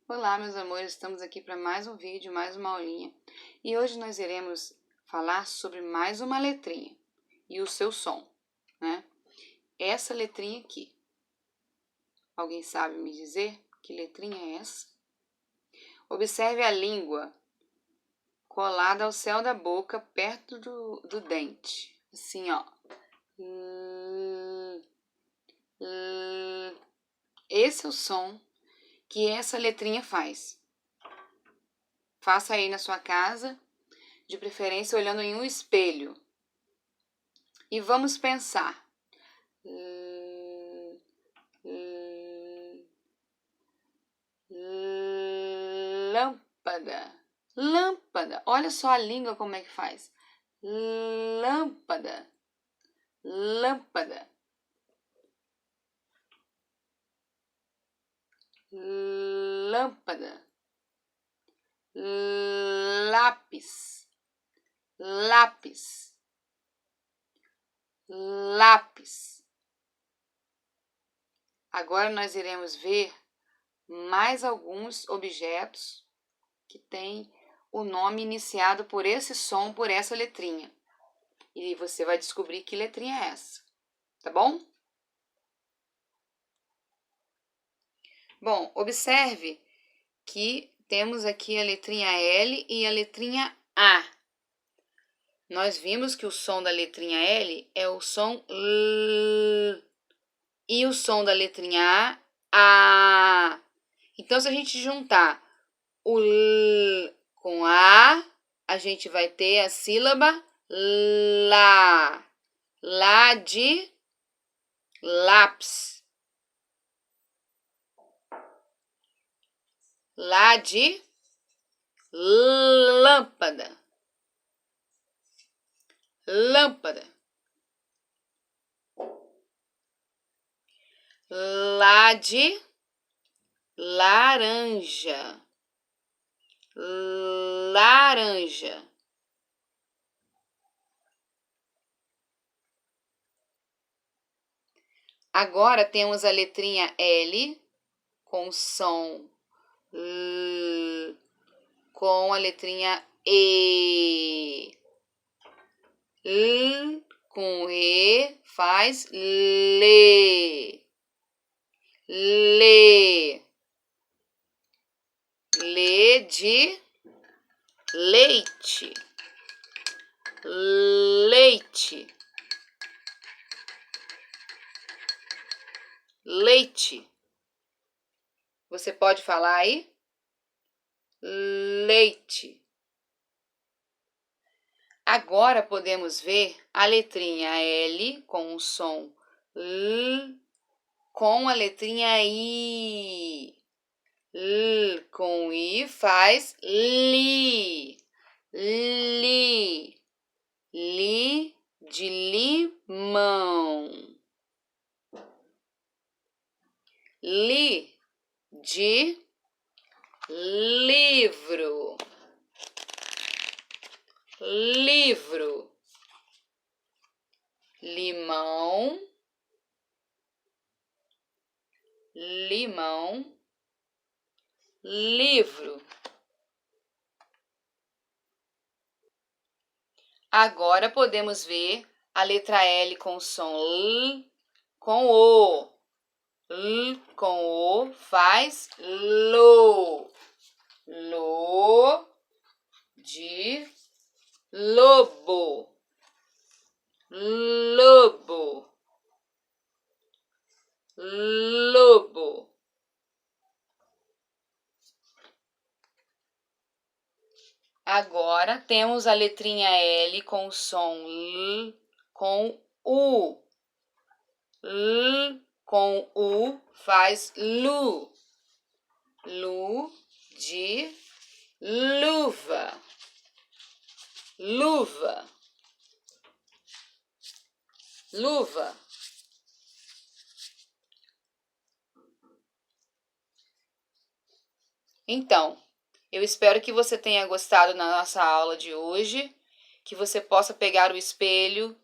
Olá, meus amores, estamos aqui para mais um vídeo, mais uma aulinha. E hoje nós iremos falar sobre mais uma letrinha e o seu som, né? Essa letrinha aqui. Alguém sabe me dizer que letrinha é essa? Observe a língua colada ao céu da boca, perto do dente. Assim, ó. Esse é o som que essa letrinha faz. Faça aí na sua casa, de preferência olhando em um espelho. E vamos pensar. Lâmpada. Lâmpada. Olha só a língua como é que faz. Lâmpada. Lâmpada. Lâmpada. Lápis. Lápis. Lápis. Agora nós iremos ver mais alguns objetos que têm o nome iniciado por esse som, por essa letrinha. E você vai descobrir que letrinha é essa, tá bom? Bom, observe que temos aqui a letrinha L e a letrinha A. Nós vimos que o som da letrinha L é o som L e o som da letrinha A. Então, se a gente juntar o L com a gente vai ter a sílaba lá. Lá de lápis. Lá de lâmpada. Lâmpada. Lá de laranja. Laranja. Agora temos a letrinha L com som L, com a letrinha E. L com E faz lê. Lê. Lê de leite. Leite. Leite. Você pode falar aí? Leite. Agora podemos ver a letrinha L com o som L com a letrinha I. L com I faz li. Li. Li de limão. Li de livro. Livro. Limão. Limão. Livro. Agora podemos ver a letra L com som L com O. L com O faz lo. Lo de lobo. Lobo. Lobo. Agora temos a letrinha L com o som L com U. L com U faz lu. Lu de luva. Luva. Luva. Então, eu espero que você tenha gostado da nossa aula de hoje, que você possa pegar o espelho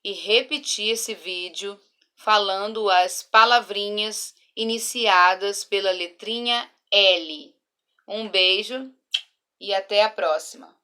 e repetir esse vídeo falando as palavrinhas iniciadas pela letrinha L. Um beijo e até a próxima!